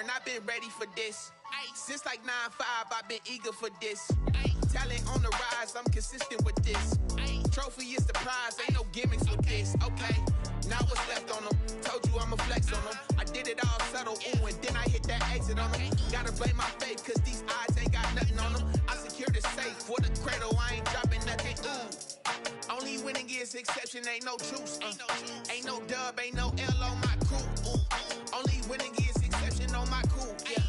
learn, I've been ready for this. Since like 9-5, I've been eager for this. Talent on the rise, I'm consistent with this. Trophy is the prize, ain't no gimmicks with this. Okay, now what's left on them? Told you I'ma flex on them. I did it all subtle, ooh, and then I hit that exit on them. Gotta blame my faith, cause these eyes ain't got nothing on them. I secured the safe for the cradle, I ain't dropping nothing, ooh. Only winning is exception, ain't no truce. Ain't no dub, ain't no L on my crew. Only winning is exception on my crew. Yeah.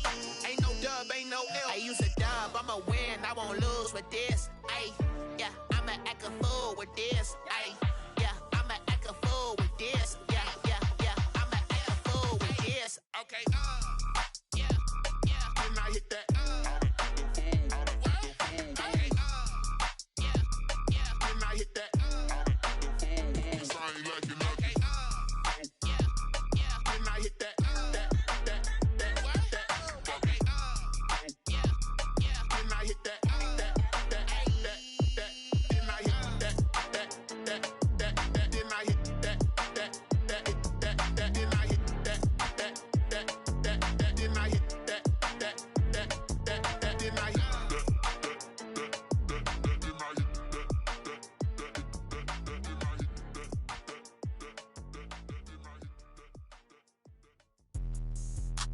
Ain't no dub, ain't no L. I use a dub, I'ma win, I won't lose with this. Ay, yeah, I'ma act a fool with this. Ay, yeah, I'ma act a fool with this. Yeah, yeah, yeah, I'ma act a fool with this. Okay, yeah, yeah. Then I hit that.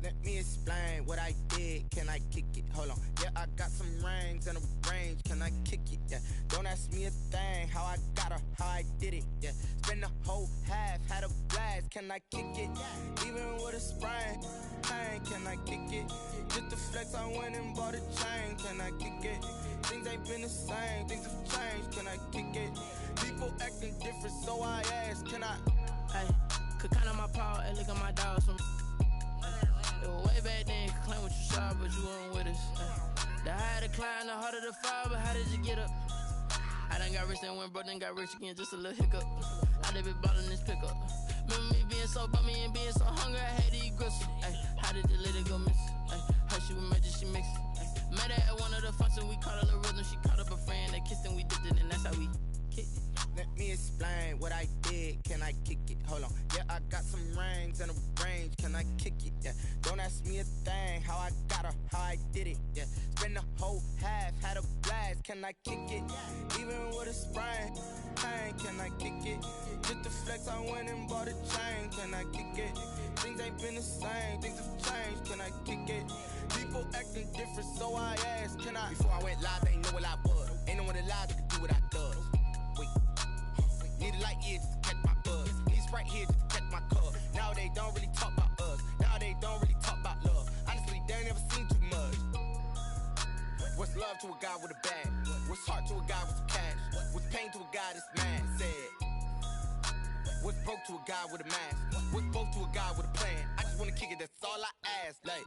Let me explain what I did. Can I kick it? Hold on. Yeah, I got some rings and a range. Can I kick it? Yeah. Don't ask me a thing. How I got her, how I did it. Yeah. Spend the whole half, had a blast. Can I kick it? Even with a sprain. Pain, can I kick it? Just the flex, I went and bought a chain. Can I kick it? Things ain't been the same. Things have changed. Can I kick it? People acting different, so I ask. Can I? Hey, could count on my power and look at my dogs from. It was way back then, could claim what you saw, but you weren't with us. The higher the climb, the harder the fall, but how did you get up? I done got rich and went broke, then got rich again, just a little hiccup. I done been ballin' this pickup. Remember me being so bummy and being so hungry, I had to eat gristle. Ay, how did the lady go miss? Ay, her she was magic, she mixed. Met her at one of the functions, we caught her the rhythm, she caught up a friend, they kissed and we dipped it, and that's how we kicked it. Let me explain what I did. Can I kick it? Hold on. Yeah, I got some rings and a range. Can I kick it? Yeah. Don't ask me a thing. How I got her, how I did it. Yeah. Spend the whole half, had a blast. Can I kick it? Even with a sprain. Pain, can I kick it? Just the flex, I went and bought a chain. Can I kick it? Things ain't been the same. Things have changed. Can I kick it? People acting different, so I ask. Can I? Before I went live, they ain't know what I was. Ain't no one alive that could do what I does. Wait. Need a light here just to catch my buzz. Need Sprite here just to catch my cup. Now they don't really talk about us. Now they don't really talk about love. Honestly, they ain't never seen too much. What's love to a guy with a bag? What's heart to a guy with some cash? What's pain to a guy that's mad? Said. What's broke to a guy with a mask? What's broke to a guy with a plan? I just wanna kick it, that's all I ask. Like,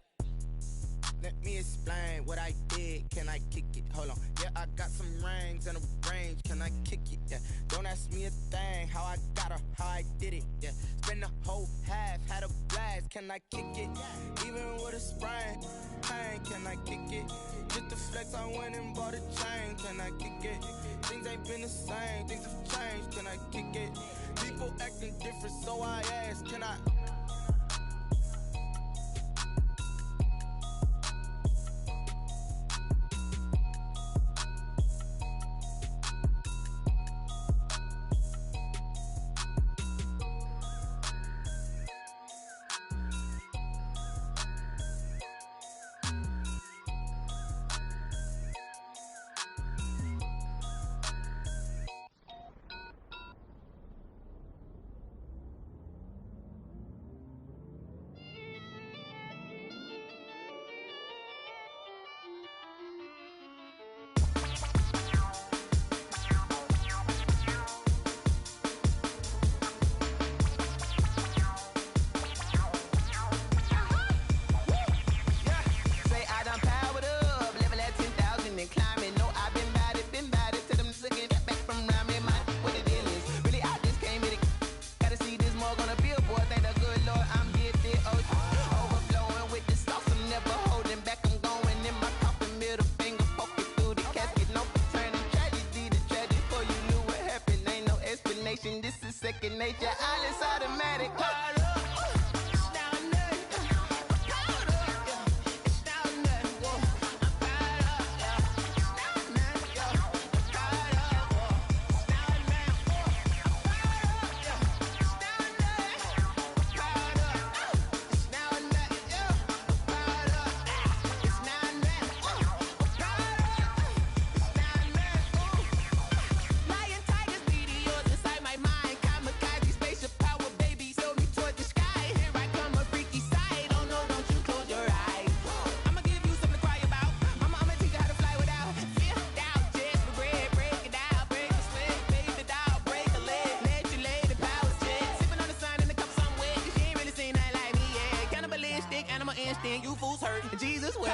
let me explain what I did. Can I kick it? Hold on. Yeah, I got some rings and a range. Can I kick it? Yeah. Don't ask me a thing. How I got her, how I did it. Yeah. Spend the whole half, had a blast. Can I kick it? Even with a sprain. Pain, can I kick it? Just the flex, I went and bought a chain. Can I kick it? Things ain't been the same. Things have changed. Can I kick it? People acting different, so I ask. Can I? This is second nature, all is automatic. Hold up, down there, hold up, then you fools hurt. Jesus will.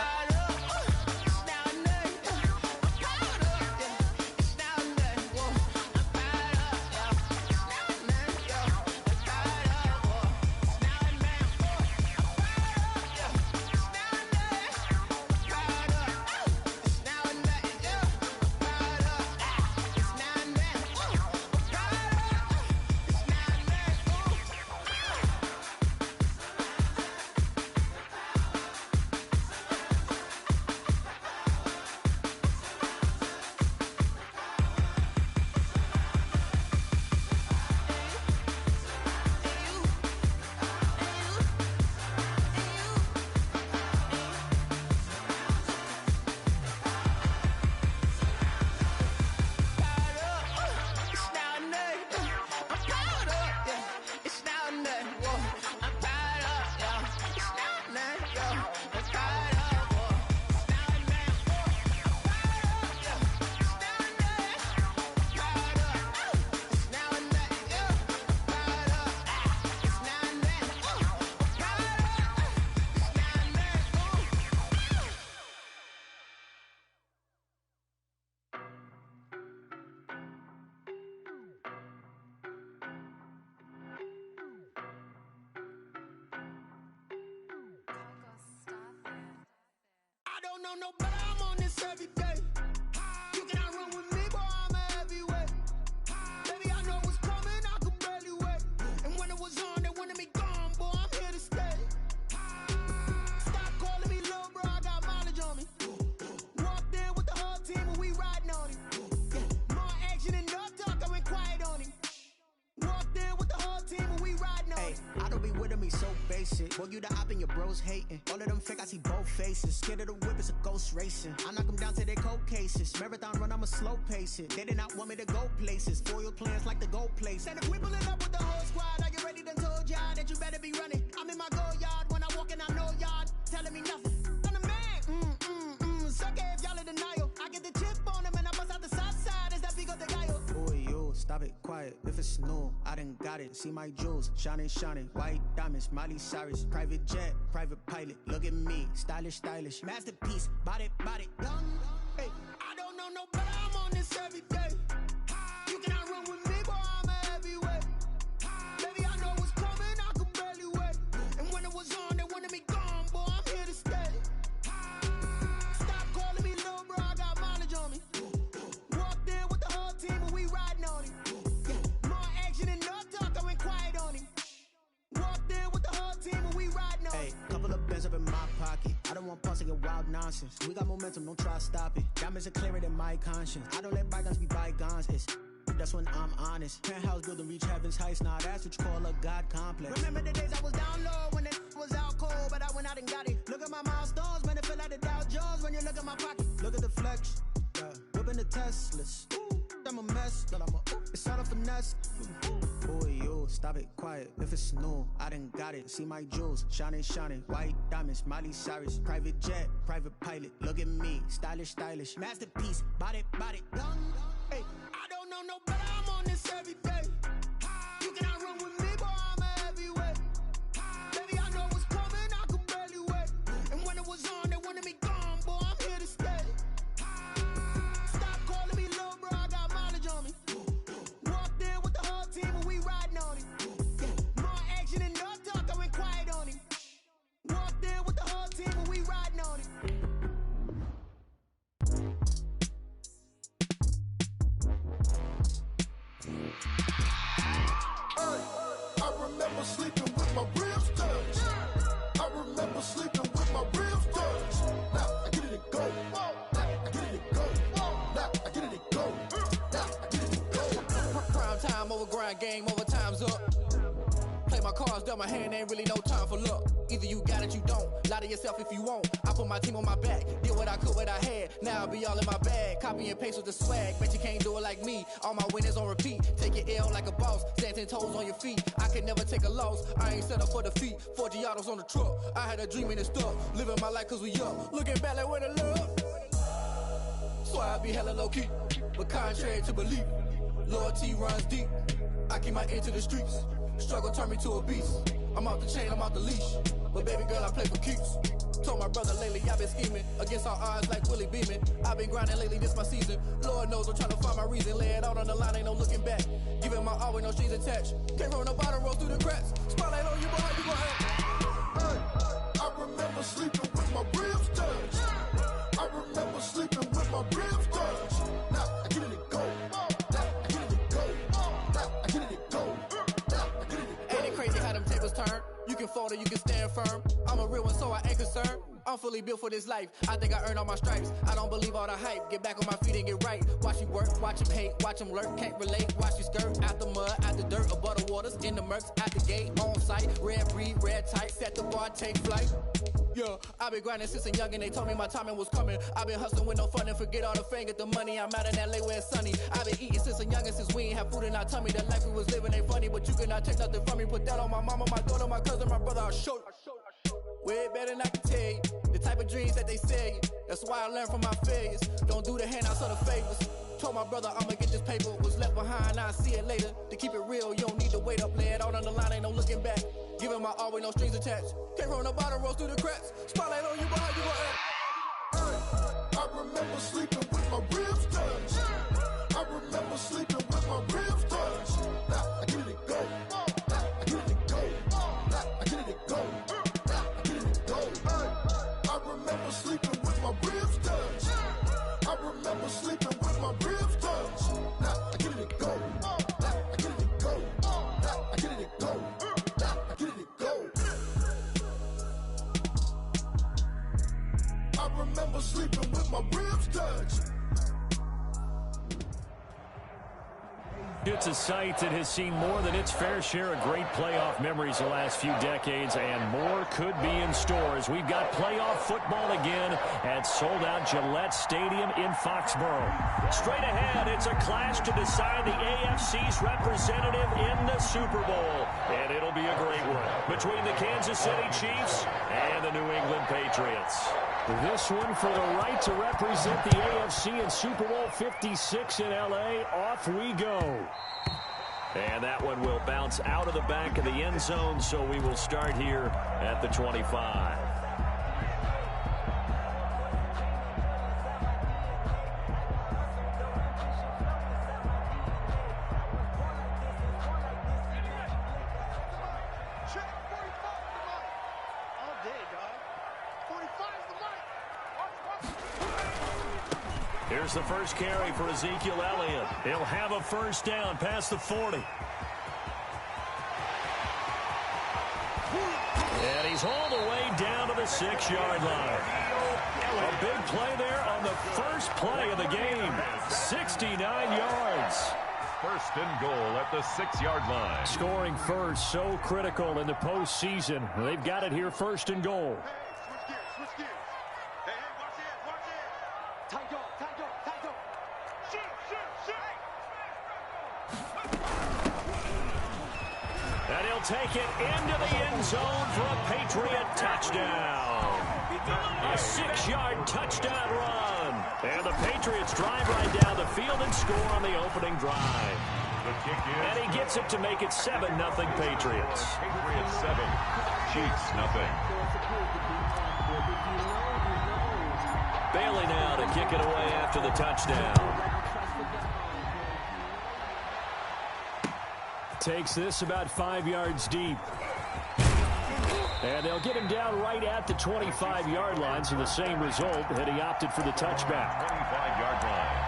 No, but I'm on this every day. You cannot run with me, boy, I'm a heavyweight. Baby, I know what's coming, I could barely wait. And when it was on, they wanted me gone, boy, I'm here to stay. Stop calling me little bro, I got mileage on me. Walked in with the whole team and we riding on him. More action and no talk, I went quiet on him. Walked in with the whole team and we riding on him. I don't be with him, he's so basic. Boy, you the op and your bros hating. All of them fake, I see both faces. Scared of the whip, it's a ghost racing. I knock them down to their cold cases. Marathon run, I'ma slow pace it. They did not want me to go places. Foil plans like the gold place. And if we pulling up with the whole squad, I get ready to told y'all that you better be running. I'm in my go yard when I walk in, I know y'all telling me nothing. I'm the man, suck it if y'all in denial. I get the chip on them and I bust out the south side. Is that big of the guy? Boy, yo, stop it, quiet. If it's new, I done got it. See my jewels, shining, shining. White diamonds, Miley Cyrus. Private jet, private pilot. Look at me, stylish, stylish. Masterpiece, body, young. Hey, I don't know no better, I'm on this every day. You cannot run with me, boy, I'm a heavyweight. Baby, I know what's coming, I could barely wait. And when it was on, they wanted me gone, boy, I'm here to stay. Stop calling me little bro, I got mileage on me. Walked in with the whole team and we riding on him. More action and no talk, I went quiet on him. Walked in with the whole team and we riding on him. Hey, couple of bands up in my pocket. I don't want pause to get wild nonsense. We got momentum, don't try to stop it. Diamonds are clearer than my conscience. I don't let bygones be bygones. That's when I'm honest. Penthouse building reach heaven's heights. Now that's what you call a God complex. Remember the days I was down low when it was out cold, but I went out and got it. Look at my milestones, man, it feel like the Dow Jones when you look at my pocket. Look at the flex, yeah. Whipping the Teslas. Ooh, I'm a mess, but I'm a it's all a finesse. Boy, yo, stop it, quiet. If it's new, I done got it. See my jewels, shining, shining. White diamonds, Miley Cyrus. Private jet, private pilot. Look at me, stylish, stylish. Masterpiece, body, young. Hey, I don't know no better, I'm on this every day. You cannot run with me, boy, I'm a heavyweight. Baby, I know what's coming, I could barely wait. And when it was on, they wanted me gone, boy, I'm here to stay. Stop calling me little bro, I got mileage on me. Walked in with the whole team and we riding on him. More action and no talk, I went quiet on him. Walked in with the whole team and we riding on him. I remember sleeping with my ribs touched. I remember sleeping with my ribs touched. Now I get it to go. Now I get it to go. Now I get it to go. Now I get it to go. Prime time over grind game, over time's up. Play my cards, dealt my hand, ain't really no time for luck. Either you got it, you don't. Lie to yourself if you won't. I put my team on my back, did what I could, what I had. Now I'll be all in my bag. Copy and paste with the swag. Bet you can't do it like me. All my winners on repeat. Take your L like a boss. Stand 10 toes on your feet. I can never take a loss. I ain't set up for defeat. 4 Giottos on the truck. I had a dream and it stuck. Living my life cause we up. Looking back like where the love. So I be hella low key. But contrary to belief, loyalty runs deep. I keep my ear to the streets. Struggle turned me to a beast. I'm off the chain, I'm off the leash. But baby girl, I play for keeps. Told my brother lately I've been scheming against all odds like Willie Beeman. I've been grinding lately, this my season. Lord knows I'm trying to find my reason. Lay it out on the line, ain't no looking back. Giving my all with no strings attached. Came from the bottom, roll through the cracks. Spotlight on you, boy, how you gon' act? Hey, I remember sleeping with my ribs touched. I remember sleeping with my ribs touched. Now I get it and go. Now I get it and go. Now I get it and go. Now I get it and go. Ain't it crazy how them tables turn? You can fold or you can stand firm. I'm a real one, so I ain't concerned. I'm fully built for this life. I think I earned all my stripes. I don't believe all the hype. Get back on my feet and get right. Watch you work, watch him hate, watch him lurk. Can't relate, watch you skirt. Out the mud, out the dirt, above the waters, in the murks, out the gate, on site. Red breed, red tight, set the bar, take flight. Yeah, I been grinding since a youngin', they told me my timing was coming. I been hustling with no fun and forget all the fame, get the money. I'm out in LA where it's sunny. I been eating since a youngin', since we ain't have food in our tummy. The life we was living ain't funny, but you cannot take nothing from me. Put that on my mama, my daughter, my cousin, my brother, I'll show you. Way better than I can tell you. The type of dreams that they sell you. That's why I learned from my failures. Don't do the handouts or the favors. Told my brother I'ma get this paper. Was left behind, I'll see it later. To keep it real, you don't need to wait up. Lay it out on the line, ain't no looking back. Giving my all with no strings attached. Came from the bottom, rose through the cracks. Spotlight on you, boy, how you gon' act? Hey, I remember sleeping with my ribs touched. I remember sleeping with my ribs touched. Now I get it and go. Now I get it and go. Now I get it and go. Now I get it and go. Hey, I remember sleeping with my ribs touched. I remember sleeping with my ribs touched. Now I get it and go. Now I get it and go. Now I get it and go. Now I get it and go. I remember sleeping with my ribs touched. It's a site that has seen more than its fair share of great playoff memories the last few decades, and more could be in store as we've got playoff football again at sold-out Gillette Stadium in Foxborough. Straight ahead, it's a clash to decide the AFC's representative in the Super Bowl, and it'll be a great one between the Kansas City Chiefs and the New England Patriots. This one for the right to represent the AFC in Super Bowl 56 in L.A. Off we go. And that one will bounce out of the back of the end zone, so we will start here at the 25. Here's the first carry for Ezekiel Elliott. He'll have a first down past the 40. And he's all the way down to the 6-yard line. A big play there on the first play of the game. 69 yards. First and goal at the 6-yard line. Scoring first, so critical in the postseason. They've got it here, first and goal. And he'll take it into the end zone for a Patriot touchdown. A 6-yard touchdown run. And the Patriots drive right down the field and score on the opening drive. And he gets it to make it 7-0 Patriots. Patriots 7, Chiefs 0. Bailey now to kick it away after the touchdown. Takes this about 5 yards deep. And they'll get him down right at the 25-yard line, so the same result had he opted for the touchback. 25-yard line.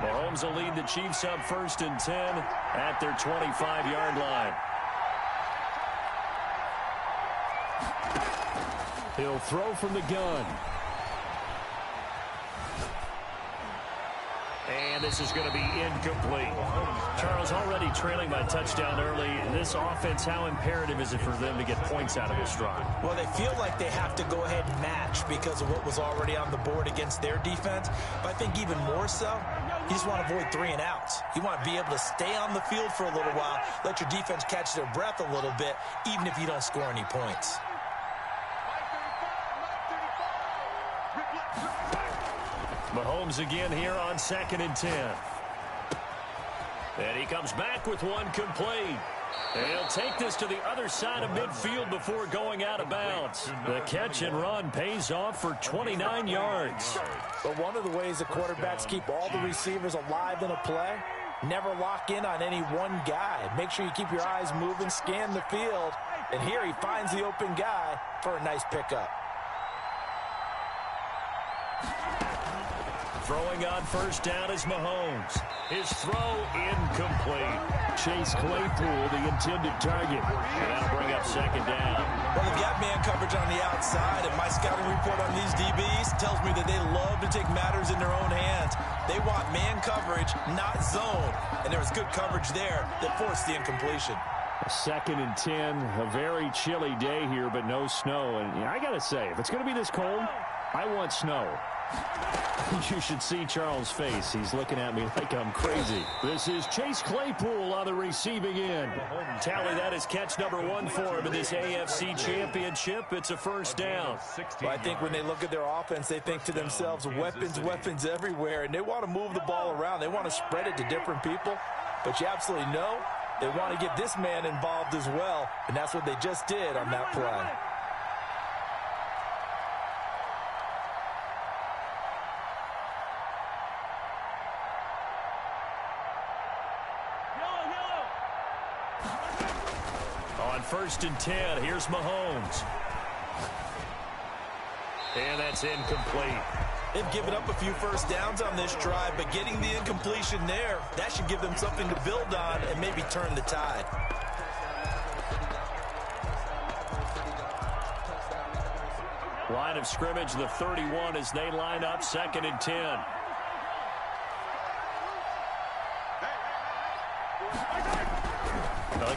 Mahomes will lead the Chiefs up 1st and 10 at their 25-yard line. He'll throw from the gun. And this is going to be incomplete. Charles, already trailing by touchdown early. This offense, how imperative is it for them to get points out of this drive? Well, they feel like they have to go ahead and match because of what was already on the board against their defense. But I think even more so, you just want to avoid 3 and outs. You want to be able to stay on the field for a little while, let your defense catch their breath a little bit, even if you don't score any points. Mahomes again here on 2nd and 10. And he comes back with one complete. And he'll take this to the other side of midfield before going out of bounds. The catch and run pays off for 29 yards. But one of the ways the quarterbacks keep all the receivers alive in a play, never lock in on any one guy. Make sure you keep your eyes moving, scan the field. And here he finds the open guy for a nice pickup. Throwing on first down is Mahomes. His throw incomplete. Chase Claypool, the intended target. And that'll bring up 2nd down. Well, they've got man coverage on the outside, and my scouting report on these DBs tells me that they love to take matters in their own hands. They want man coverage, not zone. And there was good coverage there that forced the incompletion. 2nd and 10, a very chilly day here, but no snow. And I got to say, if it's going to be this cold, I want snow. You should see Charles' face. He's looking at me like I'm crazy. This is Chase Claypool on the receiving end. Tally, that is catch number 1 for him in this AFC Championship. It's a first down. Well, I think when they look at their offense, they think to themselves, weapons everywhere, and they want to move the ball around. They want to spread it to different people, but you absolutely know they want to get this man involved as well, and that's what they just did on that play. On 1st and 10, here's Mahomes. And that's incomplete. They've given up a few first downs on this drive, but getting the incompletion there, that should give them something to build on and maybe turn the tide. Line of scrimmage, the 31 as they line up 2nd and 10.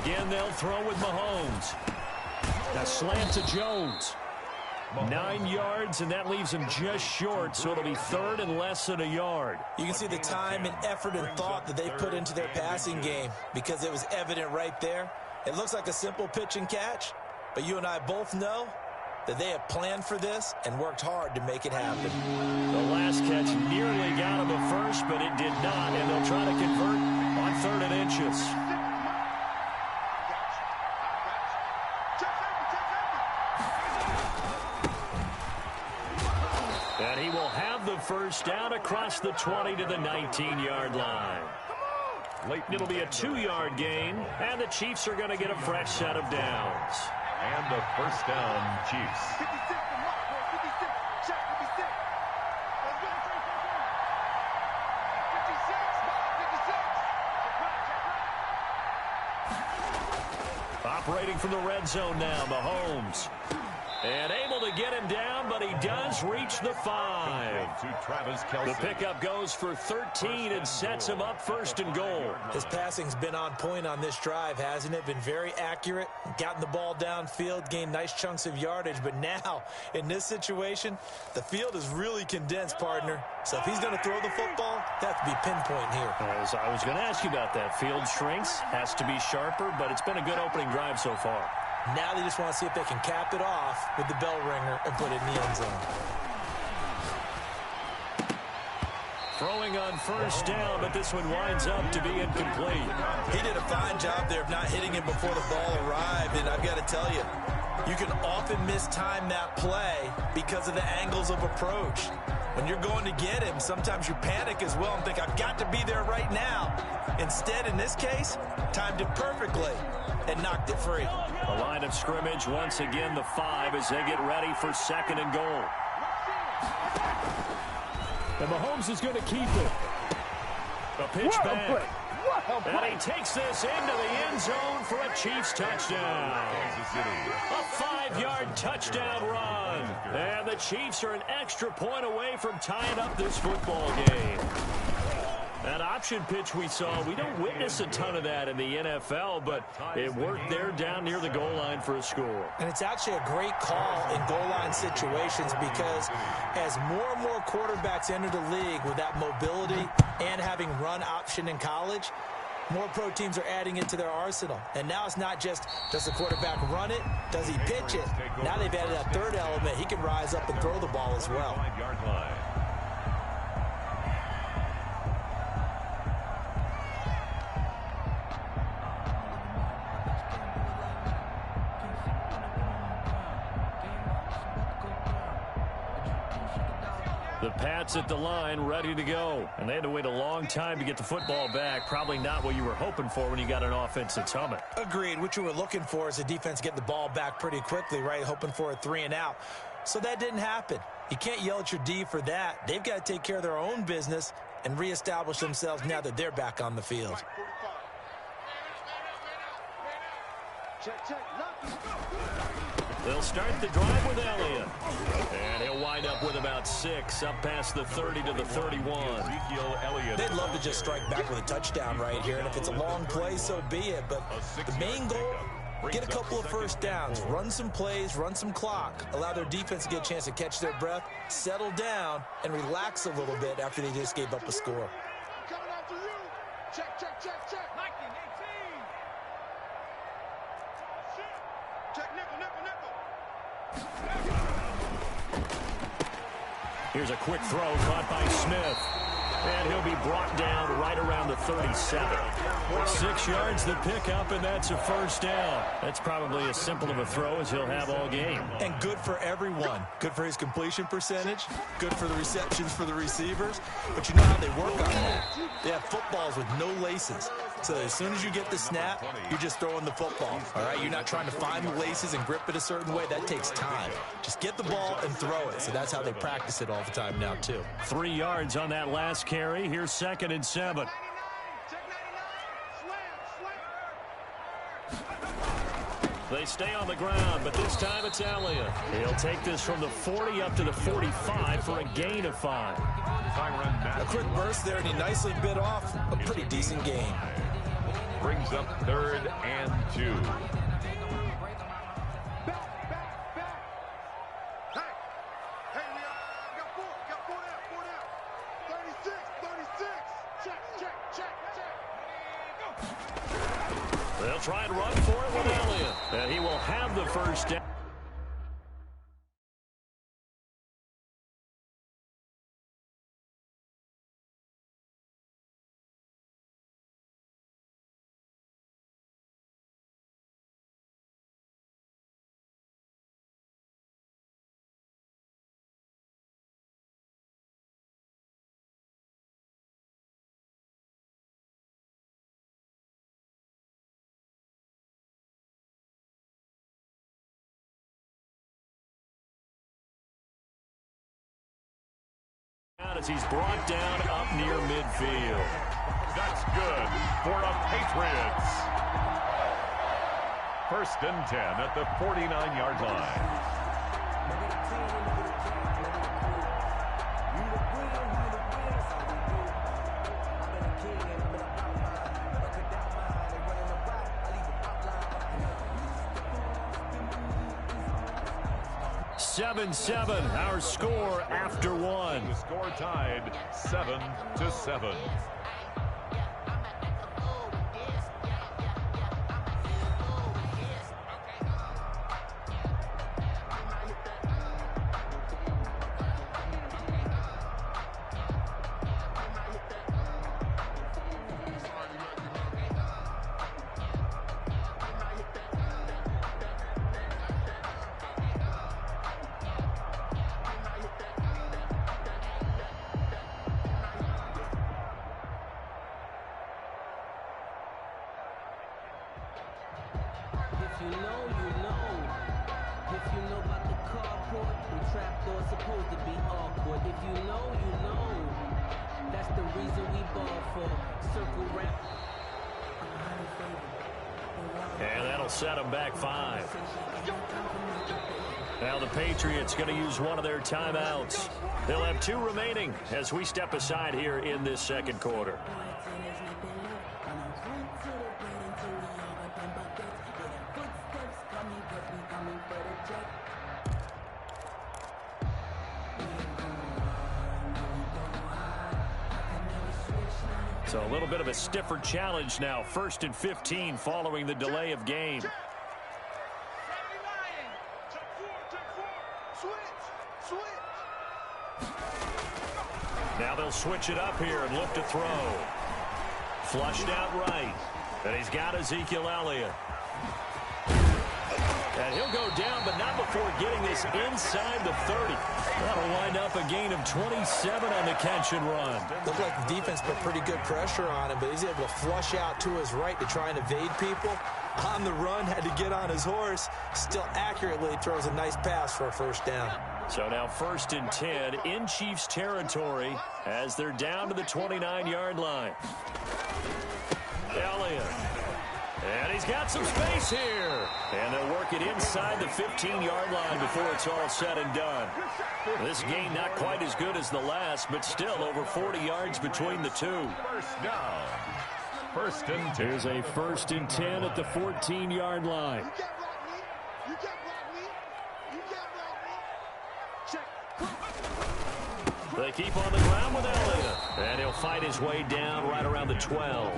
Again, they'll throw with Mahomes. A slant to Jones. 9 yards, and that leaves him just short, so it'll be 3rd and less than a yard. You can see the time and effort and thought that they put into their passing game because it was evident right there. It looks like a simple pitch and catch, but you and I both know that they have planned for this and worked hard to make it happen. The last catch nearly got him a first, but it did not, and they'll try to convert on 3rd and inches. And he will have the first down across the 20 to the 19-yard line. It'll be a 2-yard gain, and the Chiefs are going to get a fresh set of downs. And a first down, Chiefs. Operating from the red zone now, Mahomes. And able to get him down, but he does reach the 5. The pickup goes for 13 and sets him up 1st and goal. His passing's been on point on this drive, hasn't it? Been very accurate, gotten the ball downfield, gained nice chunks of yardage. But now, in this situation, the field is really condensed, partner. So if he's going to throw the football, that has to be pinpoint here. As I was going to ask you about that. Field shrinks, has to be sharper, but it's been a good opening drive so far. Now they just want to see if they can cap it off with the bell ringer and put it in the end zone. Throwing on first down, but this one winds up to be incomplete. He did a fine job there of not hitting him before the ball arrived, and I've got to tell you, you can often mistime that play because of the angles of approach. When you're going to get him, sometimes you panic as well and think, I've got to be there right now. Instead, in this case, timed it perfectly and knocked it free. The line of scrimmage, once again, the 5 as they get ready for 2nd and goal. And Mahomes is going to keep it. A pitch back. And he takes this into the end zone for a Chiefs touchdown. A 5-yard touchdown run. And the Chiefs are an extra point away from tying up this football game. That option pitch we saw, we don't witness a ton of that in the NFL, but it worked there down near the goal line for a score. And it's actually a great call in goal line situations because as more and more quarterbacks enter the league with that mobility and having run option in college, more pro teams are adding it to their arsenal. And now it's not just, does the quarterback run it? Does he pitch it? Now they've added that third element. He can rise up and throw the ball as well. The Pats at the line, ready to go. And they had to wait a long time to get the football back. Probably not what you were hoping for when you got an offense that's humming. Agreed. What you were looking for is a defense getting the ball back pretty quickly, right? Hoping for a 3 and out. So that didn't happen. You can't yell at your D for that. They've got to take care of their own business and reestablish themselves now that they're back on the field. They'll start the drive with Elliott. And he'll wind up with about 6, up past the 30 to the 31. They'd love to just strike back with a touchdown right here, and if it's a long play, so be it. But the main goal, get a couple of first downs, run some plays, run some clock, allow their defense to get a chance to catch their breath, settle down, and relax a little bit after they just gave up a score. Coming after you. Check, check, check, check. 19, 18. Check nickel, nickel, nickel. Here's a quick throw caught by Smith. And he'll be brought down right around the 37. 6 yards the pickup, and that's a first down. That's probably as simple of a throw as he'll have all game. And good for everyone. Good for his completion percentage. Good for the receptions for the receivers. But you know how they work on that. They have footballs with no laces. So as soon as you get the snap, you're just throwing the football. All right, you're not trying to find the laces and grip it a certain way. That takes time. Just get the ball and throw it. So that's how they practice it all the time now, too. 3 yards on that last carry. Here's 2nd and 7. They stay on the ground, but this time it's Elliott. He'll take this from the 40 up to the 45 for a gain of 5. A quick burst there, and he nicely bit off a pretty decent gain. Brings up 3rd and 2. They'll try and run for it with Elliott. And he will have the first down. As he's brought down up near midfield. That's good for a Patriots. 1st and 10 at the 49-yard line. Seven, our score after 1. The score tied 7-7. And that'll set them back 5. Now the Patriots going to use one of their timeouts. They'll have 2 remaining as we step aside here in this 2nd quarter. So a little bit of a stiffer challenge now. 1st and 15 following the delay of game. Now they'll switch it up here and look to throw. Flushed out right. And he's got Ezekiel Elliott. And he'll go down, but not before getting this inside the 30. That'll wind up a gain of 27 on the catch and run. Looked like the defense put pretty good pressure on him, but he's able to flush out to his right to try and evade people. On the run, had to get on his horse. Still accurately throws a nice pass for a first down. So now 1st and 10 in Chiefs territory as they're down to the 29-yard line. Elliott. And he's got some space here. And they'll work it inside the 15-yard line before it's all said and done. This gain not quite as good as the last, but still over 40 yards between the two. First down. 1st and 10. Here's a 1st and 10 at the 14-yard line. You can't block me. You can't block me. Check. They keep on the ground with Elliott. And he'll fight his way down right around the 12.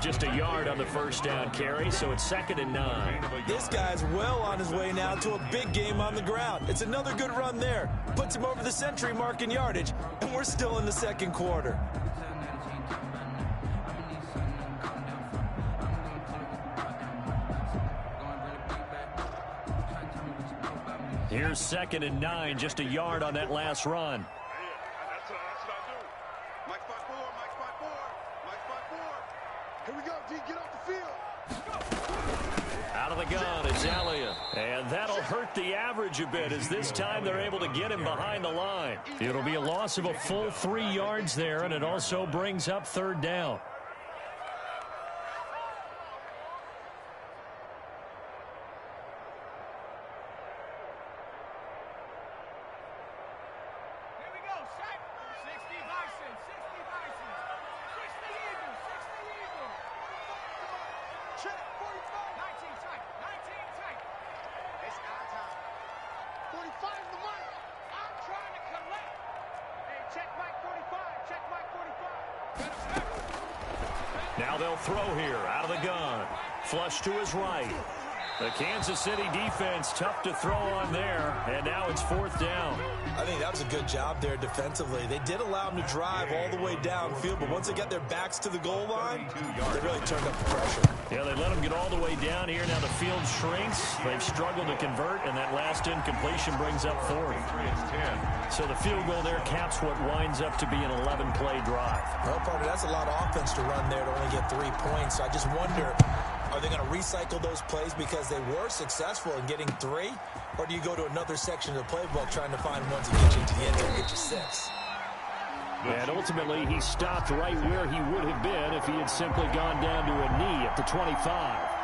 Just a yard on the first down carry, so it's 2nd and 9. This guy's well on his way now to a big game on the ground. It's another good run there. Puts him over the century mark in yardage, and we're still in the 2nd quarter. Here's 2nd and 9, just a yard on that last run. That's what I do. Mike spot 4, Mike spot 4, Mike spot 4. Here we go, D, get off the field. Out of the gun, it's Elliott. And that'll hurt the average a bit as this time they're able to get him behind the line. It'll be a loss of a full 3 yards there, and it also brings up 3rd down. Now they'll throw here out of the gun. Flush to his right. The Kansas City defense tough to throw on there, and now it's 4th down. I think that was a good job there defensively. They did allow him to drive all the way downfield, but once they got their backs to the goal line, they really turned up the pressure. Yeah, they let him get all the way down here. Now the field shrinks. They've struggled to convert, and that last incompletion brings up 4th. So the field goal there caps what winds up to be an 11-play drive. Well, partner, that's a lot of offense to run there to only get 3 points. So I just wonder, are they going to recycle those plays because they were successful in getting 3? Or do you go to another section of the playbook trying to find ones that get you to the end zone and get you 6? And ultimately, he stopped right where he would have been if he had simply gone down to a knee at the 25.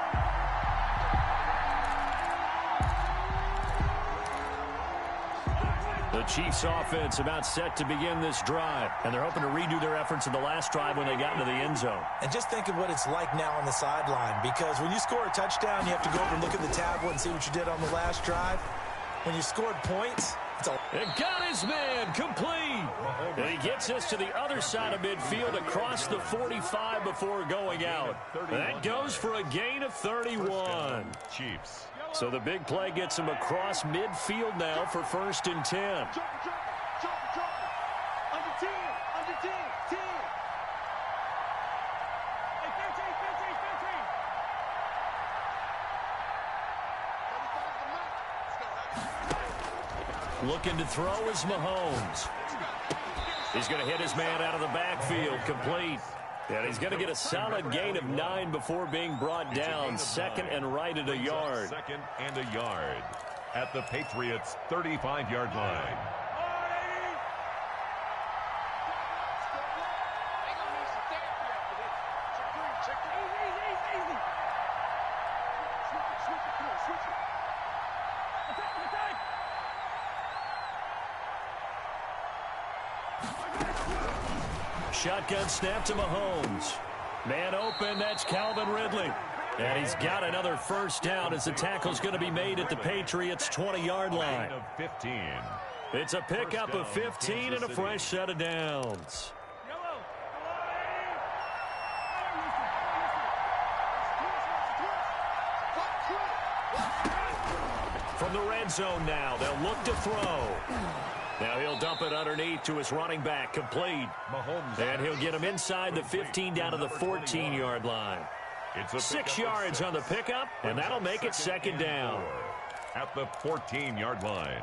The Chiefs offense about set to begin this drive, and they're hoping to redo their efforts in the last drive when they got into the end zone. And just think of what it's like now on the sideline, because when you score a touchdown, you have to go over and look at the tablet and see what you did on the last drive. When you scored points, it's all... And got his man complete. And he gets us to the other side of midfield across the 45 before going out. That goes for a gain of 31. Chiefs. So the big play gets him across midfield now for 1st and 10. Under 10, under 10. Hey, 13. Looking to throw is Mahomes. He's going to hit his man out of the backfield, complete. And he's going to get a solid gain of 9 before being brought down. 2nd and right at a yard. 2nd and a yard at the Patriots' 35-yard line. Shotgun snap to Mahomes. Man open, that's Calvin Ridley. And he's got another first down as the tackle's going to be made at the Patriots' 20-yard line. Of 15. It's a pickup of 15 and a fresh set of downs. From the red zone now, they'll look to throw. Now he'll dump it underneath to his running back, complete. Mahomes. And he'll get him inside the 15 down to the 14-yard line. 6 yards on the pickup, and that'll make it second down. At the 14-yard line.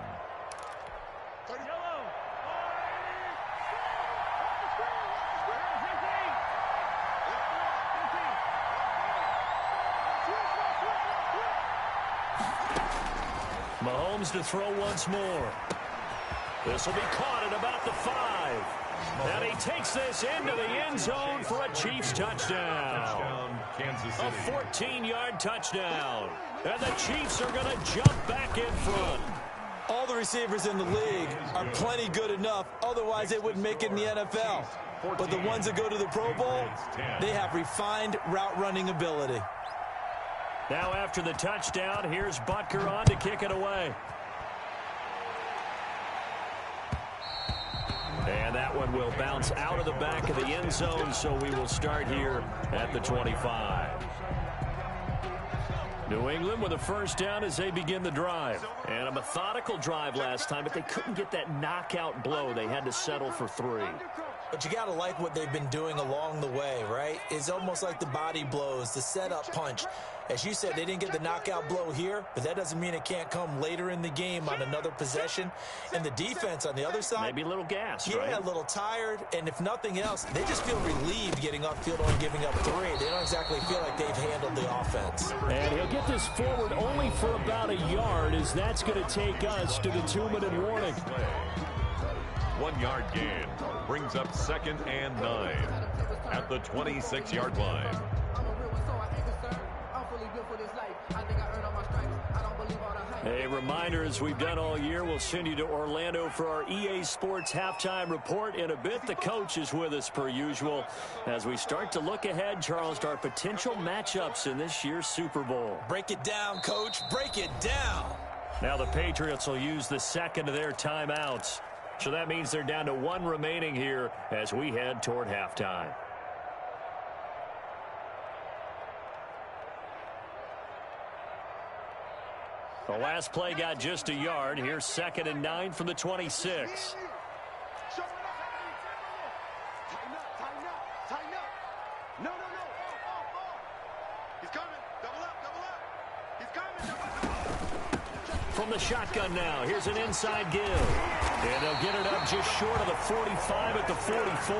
Mahomes to throw once more. This will be caught at about the 5. And he takes this into the end zone for a Chiefs touchdown. A 14-yard touchdown. And the Chiefs are going to jump back in front. All the receivers in the league are plenty good enough. Otherwise, they wouldn't make it in the NFL. But the ones that go to the Pro Bowl, they have refined route running ability. Now after the touchdown, here's Butker on to kick it away. And that one will bounce out of the back of the end zone, so we will start here at the 25. New England with a first down as they begin the drive. And a methodical drive last time, but they couldn't get that knockout blow. They had to settle for 3. But you got to like what they've been doing along the way, right? It's almost like the body blows, the setup punch. As you said, they didn't get the knockout blow here, but that doesn't mean it can't come later in the game on another possession. And the defense on the other side, maybe a little gassed, yeah, right? A little tired. And if nothing else, they just feel relieved getting upfield and giving up 3. They don't exactly feel like they've handled the offense. And he'll get this forward only for about a yard, as that's going to take us to the 2-minute warning. 1-yard gain brings up 2nd and 9 at the 26-yard line. A reminder, as we've done all year, we'll send you to Orlando for our EA Sports halftime report. In a bit, the coach is with us per usual as we start to look ahead, Charles, to our potential matchups in this year's Super Bowl. Break it down, Coach. Break it down. Now the Patriots will use the second of their timeouts. So that means they're down to 1 remaining here as we head toward halftime. The last play got just a yard. Here's 2nd and 9 from the 26. From the shotgun now, here's an inside give. And they'll get it up just short of the 45 at the 44.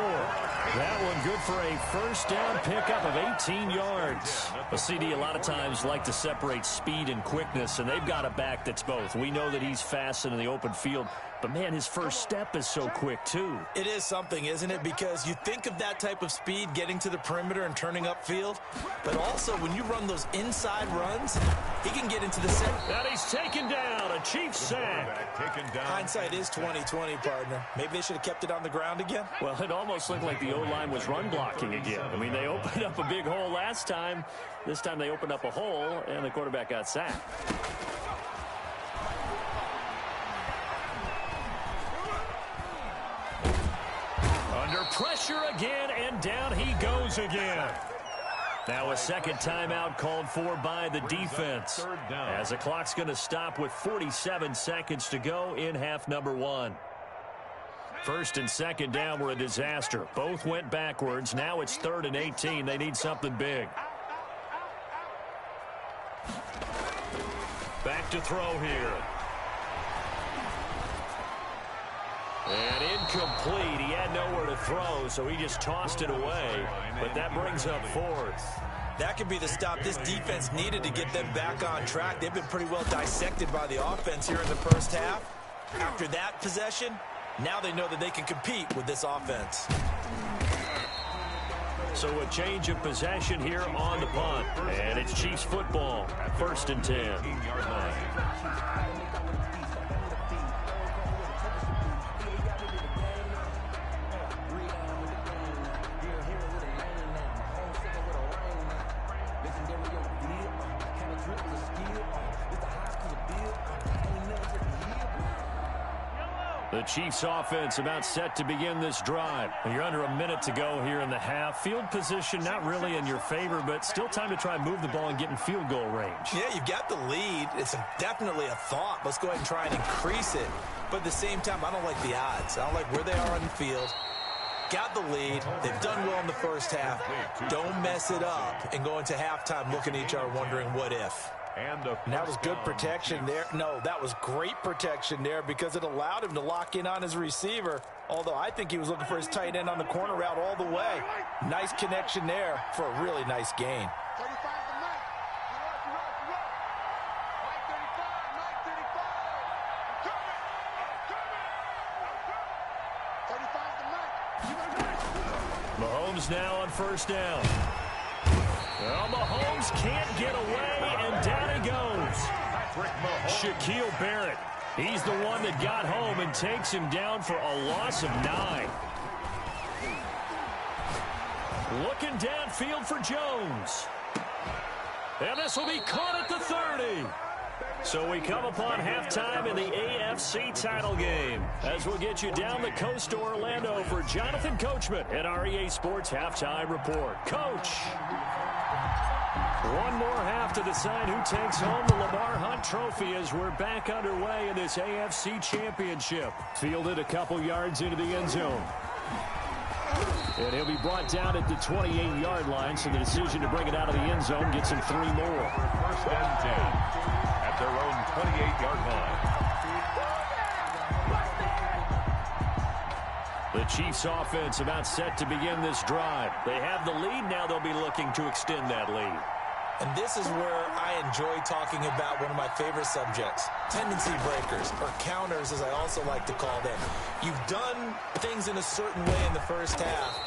That one good for a first down pickup of 18 yards. A CD a lot of times like to separate speed and quickness, and they've got a back that's both. We know that he's fast in the open field, but, man, his first step is so quick, too. It is something, isn't it? Because you think of that type of speed getting to the perimeter and turning upfield, but also when you run those inside runs, he can get into the set. And he's taken down. A Chiefs sack. Hindsight is 20/20, partner. Maybe they should have kept it on the ground again. Well, it almost looked like the O-line was run blocking again. I mean, they opened up a big hole last time. This time they opened up a hole, and the quarterback got sacked. Under pressure again, and down he goes again. Now a second timeout called for by the defense, as the clock's going to stop with 47 seconds to go in half number 1. First and second down were a disaster. Both went backwards. Now it's 3rd and 18. They need something big. Back to throw here. And incomplete. He had nowhere to throw, so he just tossed it away. But that brings up 4th. That could be the stop this defense needed to get them back on track. They've been pretty well dissected by the offense here in the first half. After that possession, now they know that they can compete with this offense. So a change of possession here on the punt. And it's Chiefs football. 1st and 10. The Chiefs offense about set to begin this drive. You're under a minute to go here in the half. Field position not really in your favor, but still time to try and move the ball and get in field goal range. Yeah, you've got the lead. It's definitely a thought. Let's go ahead and try and increase it. But at the same time, I don't like the odds. I don't like where they are on the field. got the lead. They've done well in the first half. Don't mess it up and go into halftime looking at each other wondering what if. And that was good protection there. No, that was great protection there because it allowed him to lock in on his receiver. Although I think he was looking for his tight end on the corner route all the way. Nice connection there for a really nice gain. Mahomes now on first down. Well, Mahomes can't get away, and down he goes. Shaquille Barrett. He's the one that got home and takes him down for a loss of 9. Looking downfield for Jones. And this will be caught at the 30. So we come upon halftime in the AFC title game as we'll get you down the coast to Orlando for Jonathan Coachman at our EA Sports Halftime Report. Coach. One more half to decide who takes home the Lamar Hunt Trophy as we're back underway in this AFC Championship. Fielded a couple yards into the end zone. And he'll be brought down at the 28-yard line, so the decision to bring it out of the end zone gets him 3 more. First and 10 at their own 28-yard line. The Chiefs offense about set to begin this drive. They have the lead. Now they'll be looking to extend that lead. And this is where I enjoy talking about one of my favorite subjects, tendency breakers, or counters as I also like to call them. You've done things in a certain way in the first half,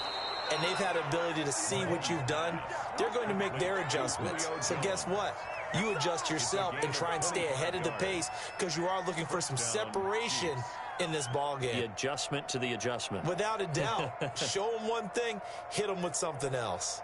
and they've had an ability to see what you've done. They're going to make their adjustments. So guess what? You adjust yourself and try and stay ahead of the pace because you are looking for some separation in this ball game. The adjustment to the adjustment. Without a doubt. Show them one thing, hit them with something else.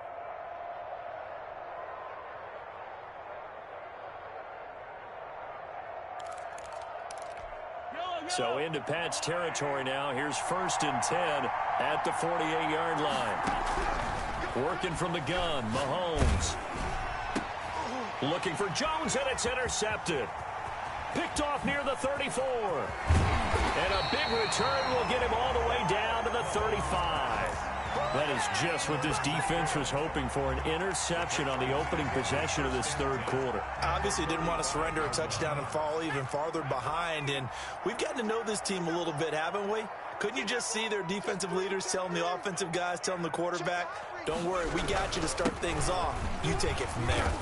So into Pat's territory now. Here's first and 10 at the 48-yard line. Working from the gun, Mahomes. Looking for Jones, and it's intercepted. Picked off near the 34. And a big return will get him all the way down to the 35. That is just what this defense was hoping for, an interception on the opening possession of this third quarter. Obviously didn't want to surrender a touchdown and fall even farther behind, and we've gotten to know this team a little bit, haven't we? Couldn't you just see their defensive leaders telling the offensive guys, telling the quarterback, don't worry, we got you to start things off. You take it from there.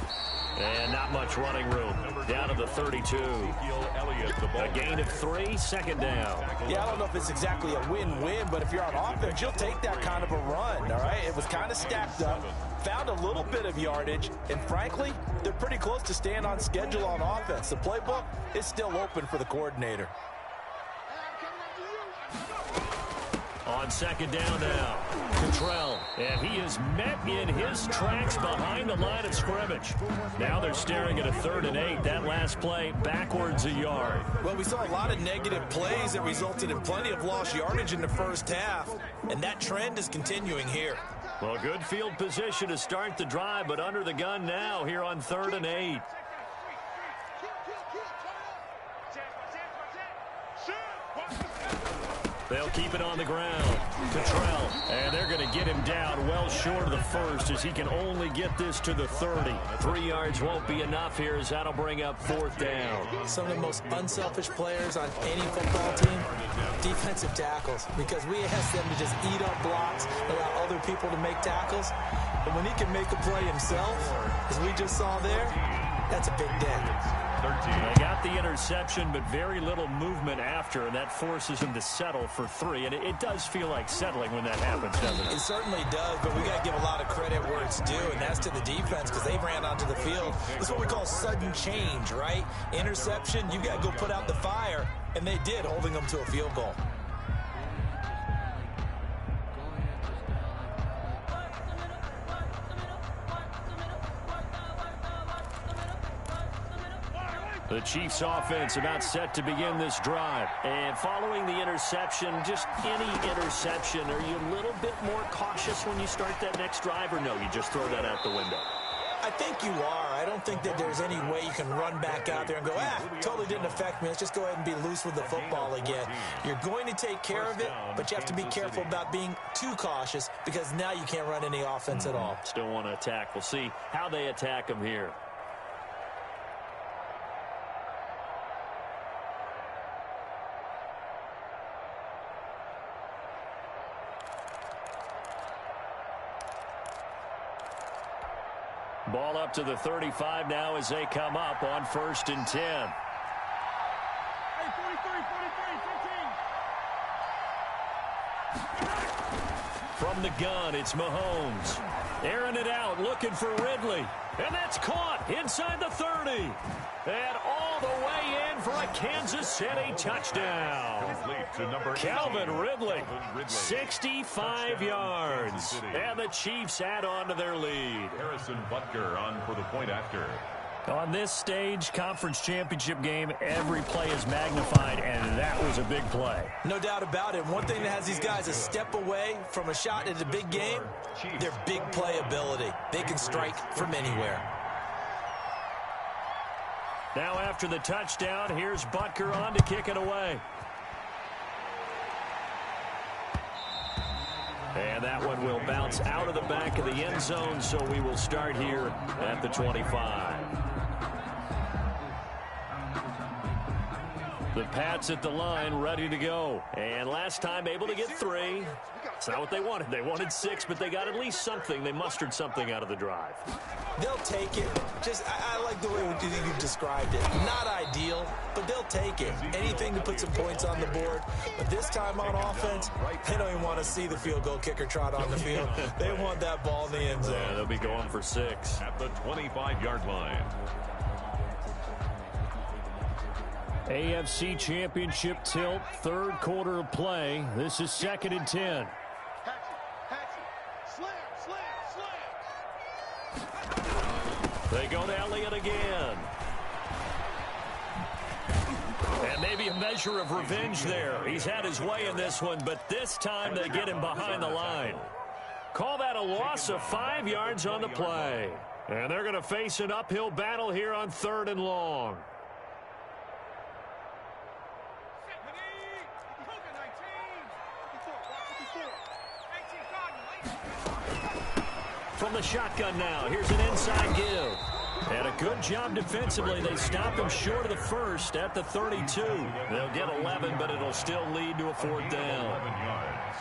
And not much running room. Down to the 32. A gain of 3, second down. Yeah, I don't know if it's exactly a win-win, but if you're on offense, you'll take that kind of a run, all right? It was kind of stacked up, found a little bit of yardage, and frankly, they're pretty close to staying on schedule on offense. The playbook is still open for the coordinator. On second down now, Cottrell, and he is met in his tracks behind the line of scrimmage. Now they're staring at a 3rd and 8. That last play backwards a yard. Well, we saw a lot of negative plays that resulted in plenty of lost yardage in the first half, and that trend is continuing here. Well, good field position to start the drive, but under the gun now here on 3rd and 8. They'll keep it on the ground. Cottrell, and they're going to get him down well short of the first as he can only get this to the 30. 3 yards won't be enough here as that'll bring up 4th down. Some of the most unselfish players on any football team, defensive tackles, because we ask them to just eat up blocks, allow other people to make tackles. But when he can make a play himself, as we just saw there, that's a big day. They got the interception, but very little movement after, and that forces him to settle for 3. And it does feel like settling when that happens, doesn't it? It certainly does, but we got to give a lot of credit where it's due, and that's to the defense because they ran onto the field. It's what we call sudden change, right? Interception, you got to go put out the fire, and they did, holding them to a field goal. The Chiefs offense about set to begin this drive. And following the interception, just any interception, are you a little bit more cautious when you start that next drive, or no, you just throw that out the window? I think you are. I don't think that there's any way you can run back out there and go, totally didn't affect me. Let's just go ahead and be loose with the football again. You're going to take care of it, but you have to be careful about being too cautious because now you can't run any offense at all. Still want to attack. We'll see how they attack him here. Ball up to the 35 now as they come up on 1st and 10. Hey, 43, From the gun, it's Mahomes. Airing it out, looking for Ridley. And that's caught inside the 30. And all the way in for a Kansas City touchdown. Calvin Ridley, 65 yards. And the Chiefs add on to their lead. Harrison Butker on for the point after. On this stage, conference championship game, every play is magnified, and that was a big play. No doubt about it. One thing that has these guys a step away from a shot at a big game, their big play ability. They can strike from anywhere. Now after the touchdown, here's Butker on to kick it away. And that one will bounce out of the back of the end zone, so we will start here at the 25. The Pats at the line, ready to go. And last time able to get 3. It's not what they wanted. They wanted 6, but they got at least something. They mustered something out of the drive. They'll take it. I like the way you described it. Not ideal, but they'll take it. Anything to put some points on the board. But this time on offense, they don't even want to see the field goal kicker trot on the field. They want that ball in the end zone. Yeah, they'll be going for 6. At the 25-yard line. AFC Championship tilt, 3rd quarter of play. This is 2nd and 10. They go to Elliott again. And maybe a measure of revenge there. He's had his way in this one, but this time they get him behind the line. Call that a loss of 5 yards on the play. And they're going to face an uphill battle here on 3rd and long. From the shotgun now, here's an inside give. And a good job defensively. They stop him short of the 1st at the 32. They'll get 11, but it'll still lead to a 4th down. 11 yards.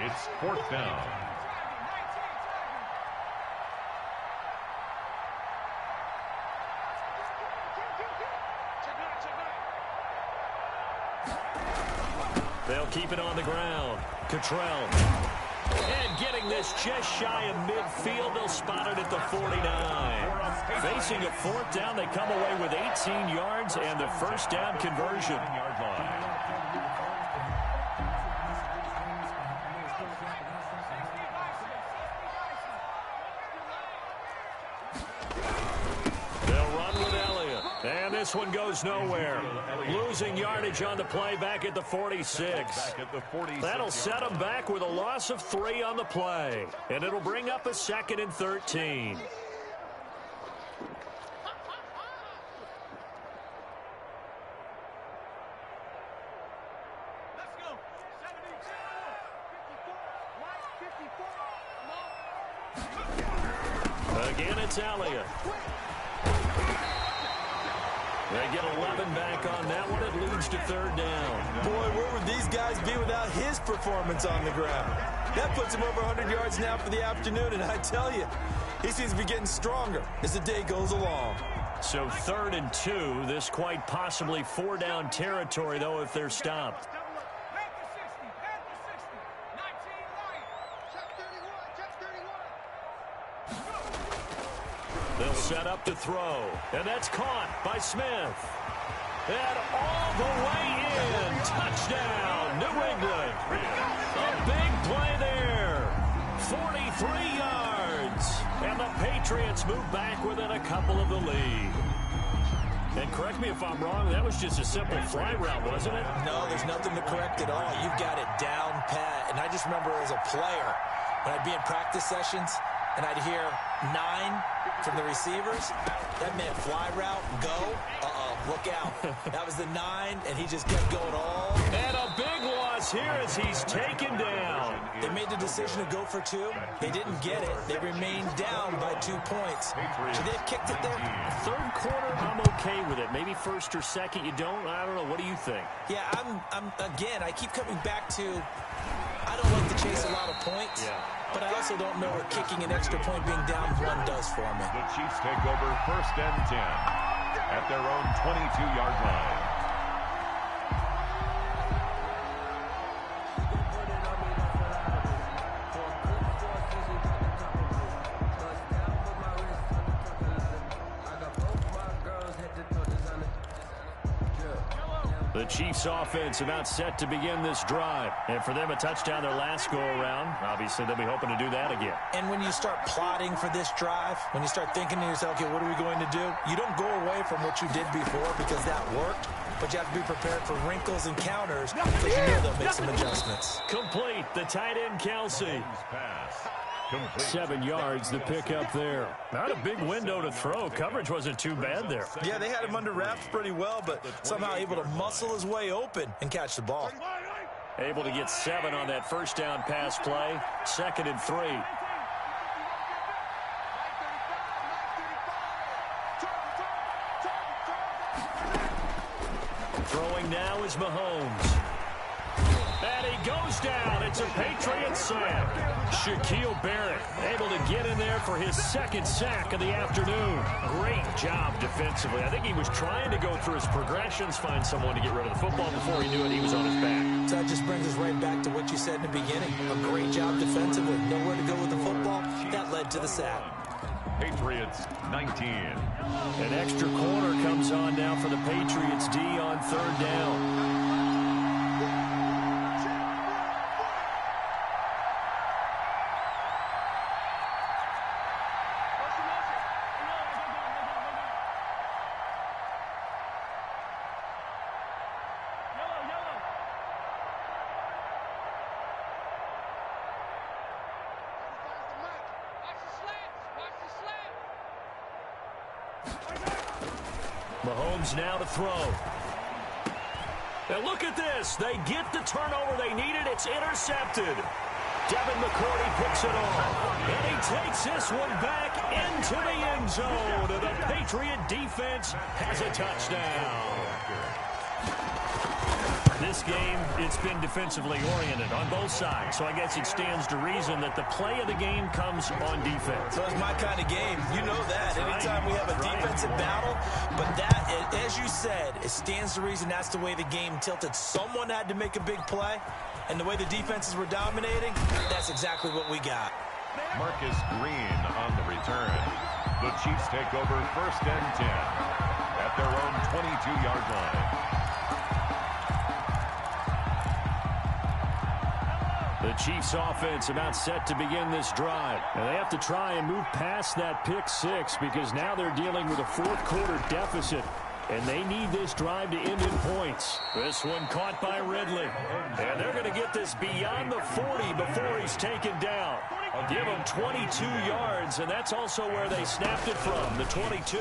It's 4th down. They'll keep it on the ground. Cottrell. And getting this just shy of midfield, they'll spot it at the 49. Facing a 4th down, they come away with 18 yards and the 1st down conversion. They'll run with Elliott. And this one goes nowhere. Losing yardage on the play back at the 46. That'll set them back with a loss of 3 on the play. And it'll bring up a 2nd and 13. Again, it's Elliott. They get 11 back on that one. It leads to 3rd down. Boy, where would these guys be without his performance on the ground? That puts him over 100 yards now for the afternoon, and I tell you, he seems to be getting stronger as the day goes along. So 3rd and 2. This quite possibly 4-down territory, though, if they're stopped. They'll set up to throw, and that's caught by Smith. And all the way in. Touchdown, New England. A big play there. 43 yards. And the Patriots move back within a couple of the lead. And correct me if I'm wrong, that was just a simple fly route, wasn't it? No, there's nothing to correct at all. You've got it down pat. And I just remember as a player, when I'd be in practice sessions, and I'd hear 9 from the receivers. That meant fly route, go. Look out. That was the 9, and he just kept going all. And a big loss here as he's taken down. They made the decision to go for 2. They didn't get it. They remained down by 2 points. Should they have kicked it there? Third quarter, I'm okay with it. Maybe first or second, you don't. I don't know. What do you think? Yeah, again, I keep coming back to, I don't like to chase a lot of points. Yeah. But I also don't know what kicking an extra point being down 1 does for me. The Chiefs take over 1st and 10 at their own 22-yard line. The Chiefs offense about set to begin this drive. And for them, a touchdown their last go-around. Obviously, they'll be hoping to do that again. And when you start plotting for this drive, when you start thinking to yourself, okay, what are we going to do? You don't go away from what you did before because that worked. But you have to be prepared for wrinkles and counters because you know they'll make some adjustments. Complete. The tight end, Kelsey. 7 yards, the pickup there. Not a big window to throw. Coverage wasn't too bad there. Yeah, they had him under wraps pretty well, but somehow able to muscle his way open and catch the ball. Able to get 7 on that first down pass play. 2nd and 3. Throwing now is Mahomes. And he goes down. It's a Patriot sack. Shaquille Barrett able to get in there for his 2nd sack of the afternoon. Great job defensively. I think he was trying to go through his progressions, find someone to get rid of the football. Before he knew it, he was on his back. So that just brings us right back to what you said in the beginning. A great job defensively. Nowhere to go with the football. That led to the sack. Patriots 19. An extra corner comes on now for the Patriots D on 3rd down. Mahomes now to throw. And look at this. They get the turnover they needed. It's intercepted. Devin McCourty picks it off. And he takes this one back into the end zone. The Patriot defense has a touchdown. This game, it's been defensively oriented on both sides. So I guess it stands to reason that the play of the game comes on defense. So it's my kind of game. You know that. Anytime we have a defensive battle. But that, as you said, it stands to reason that's the way the game tilted. Someone had to make a big play. And the way the defenses were dominating, that's exactly what we got. Marcus Green on the return. The Chiefs take over 1st and 10 at their own 22-yard line. The Chiefs offense about set to begin this drive. And they have to try and move past that pick 6 because now they're dealing with a 4th quarter deficit. And they need this drive to end in points. This one caught by Ridley. And they're going to get this beyond the 40 before he's taken down. I'll give him 22 yards, and that's also where they snapped it from, the 22.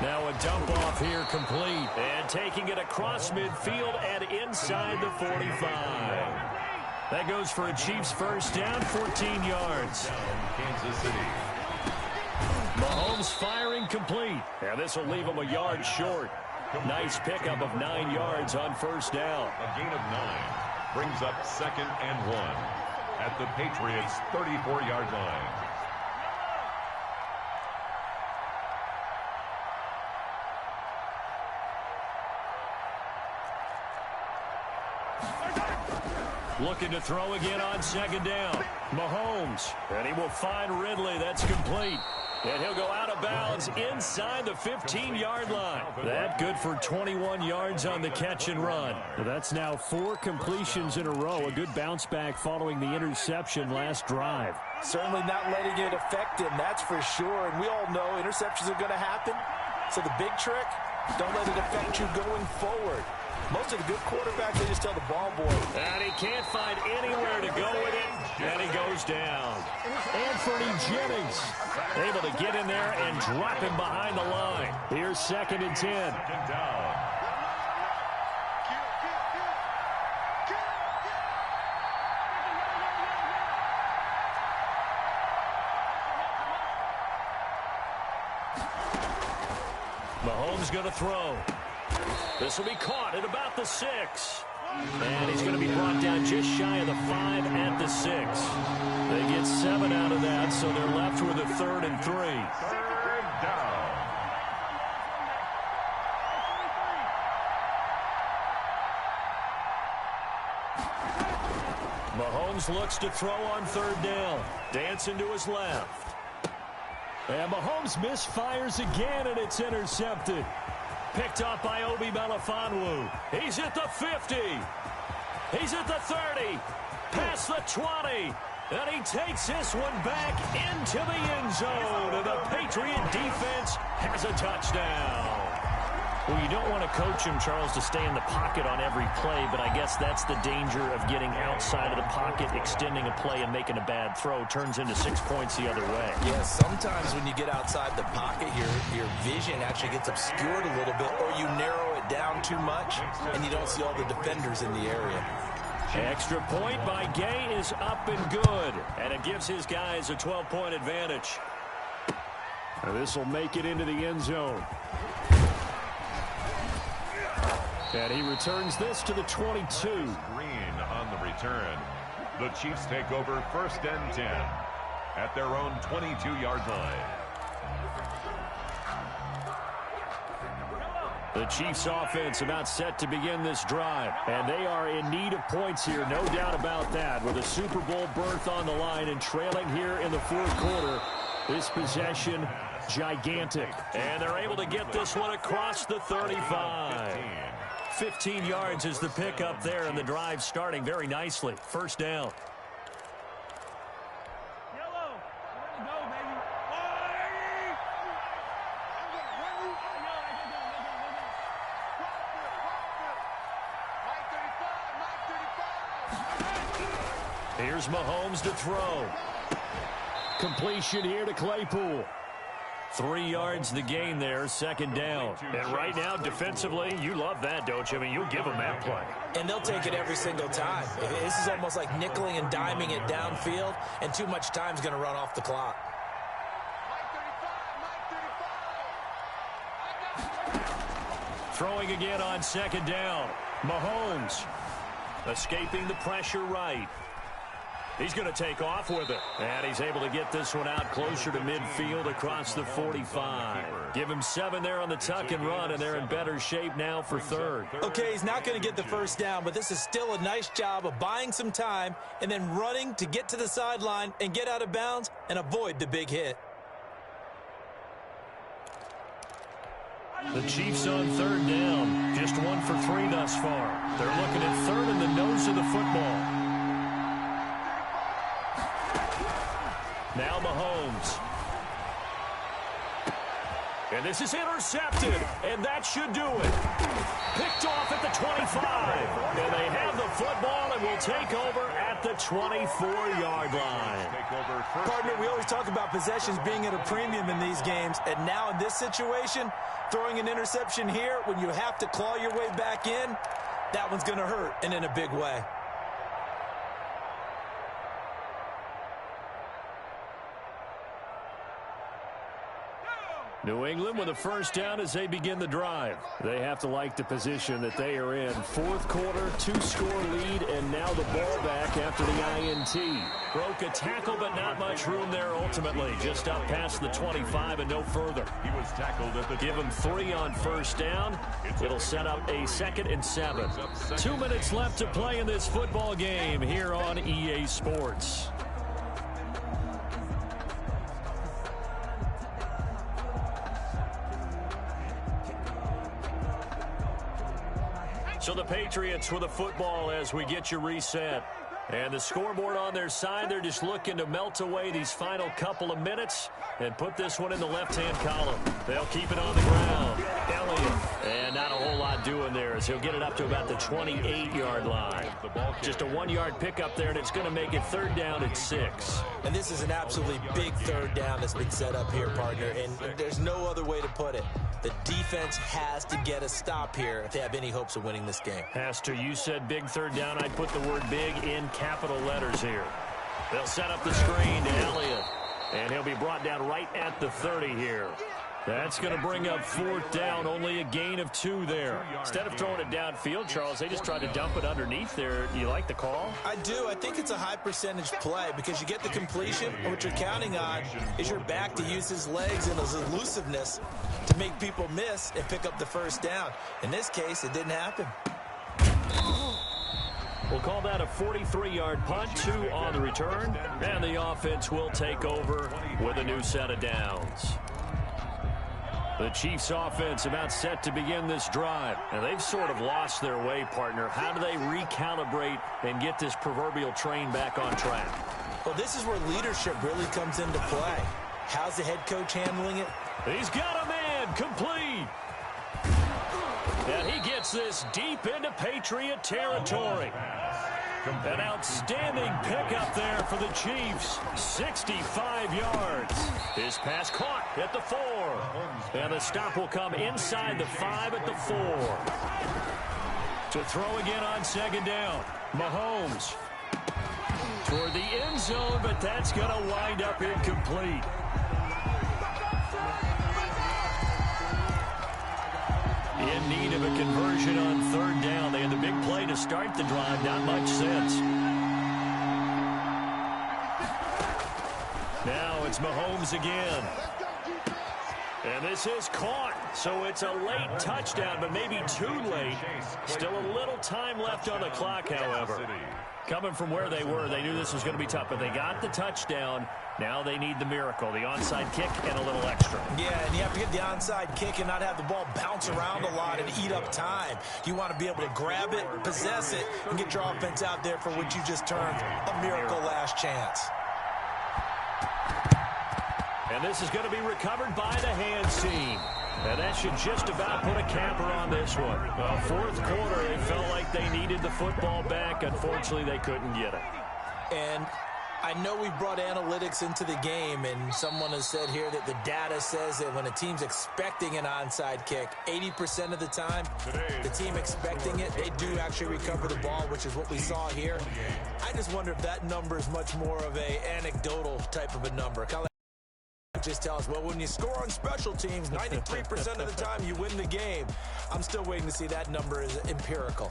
Now a dump off here complete. And taking it across midfield and inside the 45. That goes for a Chiefs first down, 14 yards. Kansas City. Mahomes firing complete. And this will leave him a yard short. Nice pickup of 9 yards on first down. A gain of 9 brings up 2nd and 1 at the Patriots' 34-yard line. Looking to throw again on 2nd down. Mahomes. And he will find Ridley. That's complete. And he'll go out of bounds inside the 15-yard line. That good for 21 yards on the catch and run. That's now 4 completions in a row. A good bounce back following the interception last drive. Certainly not letting it affect him, that's for sure. And we all know interceptions are going to happen. So the big trick, don't let it affect you going forward. Most of the good quarterbacks, they just tell the ball boy. And he can't find anywhere to go with it. And he goes down. Anthony Jennings able to get in there and drop him behind the line. Here's 2nd and 10. Second down. Mahomes going to throw. This will be caught at about the 6. And he's going to be brought down just shy of the 5 at the 6. They get 7 out of that, so they're left with a 3rd and 3. 3rd down. Mahomes looks to throw on 3rd down. Dancing to his left. And Mahomes misfires again, and it's intercepted. Picked up by Obi Melifonwu. He's at the 50. He's at the 30. Past the 20. And he takes this one back into the end zone. And the Patriot defense has a touchdown. Well, you don't want to coach him, Charles, to stay in the pocket on every play, but I guess that's the danger of getting outside of the pocket, extending a play and making a bad throw. Turns into 6 points the other way. Yeah, sometimes when you get outside the pocket, your vision actually gets obscured a little bit, or you narrow it down too much, and you don't see all the defenders in the area. Extra point by Gay is up and good, and it gives his guys a 12-point advantage. This will make it into the end zone. And he returns this to the 22. Green on the return. The Chiefs take over 1st and 10 at their own 22-yard line. The Chiefs offense about set to begin this drive. And they are in need of points here, no doubt about that. With a Super Bowl berth on the line and trailing here in the 4th quarter. This possession, gigantic. And they're able to get this one across the 35. 15 yards is the pickup there, and the drive starting very nicely. 1st down. Here's Mahomes to throw. Completion here to Claypool. 3 yards the gain there, 2nd down. And right now, defensively, you love that, don't you? I mean, you'll give them that play. And they'll take it every single time. This is almost like nickeling and diming it downfield, and too much time's going to run off the clock. Throwing again on 2nd down. Mahomes escaping the pressure right. He's going to take off with it. And he's able to get this one out closer to midfield across the 45. Give him 7 there on the tuck and run, and they're in better shape now for 3rd. Okay, he's not going to get the 1st down, but this is still a nice job of buying some time and then running to get to the sideline and get out of bounds and avoid the big hit. The Chiefs on 3rd down. Just 1 for 3 thus far. They're looking at 3rd in the nose of the football. Now Mahomes. And this is intercepted, and that should do it. Picked off at the 25. And they have the football and will take over at the 24-yard line. Partner, we always talk about possessions being at a premium in these games, and now in this situation, throwing an interception here when you have to claw your way back in, that one's going to hurt, and in a big way. New England with a 1st down as they begin the drive. They have to like the position that they are in. 4th quarter, 2-score lead, and now the ball back after the INT. Broke a tackle, but not much room there ultimately. Just up past the 25 and no further. He was tackled at the Give him 3 on 1st down. It'll set up a 2nd and 7. 2 minutes left to play in this football game here on EA Sports. So the Patriots with a football as we get you reset. And the scoreboard on their side, they're just looking to melt away these final couple of minutes and put this one in the left-hand column. They'll keep it on the ground. Elliott. And not a whole lot doing there as he'll get it up to about the 28-yard line. Just a 1-yard pickup there, and it's going to make it 3rd down at 6. And this is an absolutely big 3rd down that's been set up here, partner, and there's no other way to put it. The defense has to get a stop here if they have any hopes of winning this game. Pastor, you said big 3rd down. I'd put the word big in capital letters here. They'll set up the screen to Elliott, and he'll be brought down right at the 30 here. That's going to bring up 4th down, only a gain of 2 there. Instead of throwing it downfield, Charles, they just tried to dump it underneath there. Do you like the call? I do. I think it's a high percentage play because you get the completion, and what you're counting on is your back to use his legs and his elusiveness to make people miss and pick up the 1st down. In this case, it didn't happen. We'll call that a 43-yard punt, 2 on the return, and the offense will take over with a new set of downs. The Chiefs offense about set to begin this drive. And they've sort of lost their way, partner. How do they recalibrate and get this proverbial train back on track? Well, this is where leadership really comes into play. How's the head coach handling it? He's got a man complete. And he gets this deep into Patriot territory. An outstanding pickup there for the Chiefs. 65 yards. His pass caught at the 4. And the stop will come inside the 5 at the 4. To throw again on 2nd down. Mahomes toward the end zone, but that's going to wind up incomplete. In need of a conversion on 3rd down. They had the big play to start the drive. Not much since. Now it's Mahomes again. And this is caught. So it's a late touchdown, but maybe too late. Still a little time left on the clock, however. Coming from where they were, they knew this was going to be tough, but they got the touchdown. Now they need the miracle, the onside kick and a little extra. Yeah, and you have to get the onside kick and not have the ball bounce around a lot and eat up time. You want to be able to grab it, possess it, and get your offense out there for what you just termed a miracle last chance. And this is going to be recovered by the hands team. And that should just about put a capper on this one. Well, 4th quarter, it felt like they needed the football back. Unfortunately, they couldn't get it. And I know we brought analytics into the game, and someone has said here that the data says that when a team's expecting an onside kick, 80% of the time, the team expecting it, they do actually recover the ball, which is what we saw here. I just wonder if that number is much more of an anecdotal type of a number. Kind of like just tell us, well, when you score on special teams, 93% of the time you win the game. I'm still waiting to see that number is empirical.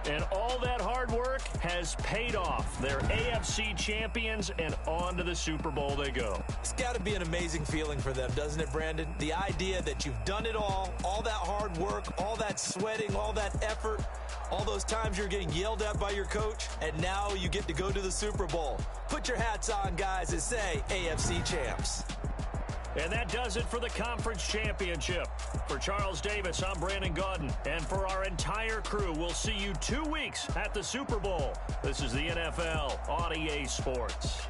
And all that hard work has paid off. They're AFC champions, and on to the Super Bowl they go. It's got to be an amazing feeling for them, doesn't it, Brandon? The idea that you've done it all that hard work, all that sweating, all that effort, all those times you're getting yelled at by your coach, and now you get to go to the Super Bowl. Put your hats on, guys, and say AFC champs. And that does it for the conference championship. For Charles Davis, I'm Brandon Gaudin. And for our entire crew, we'll see you 2 weeks at the Super Bowl. This is the NFL on EA Sports.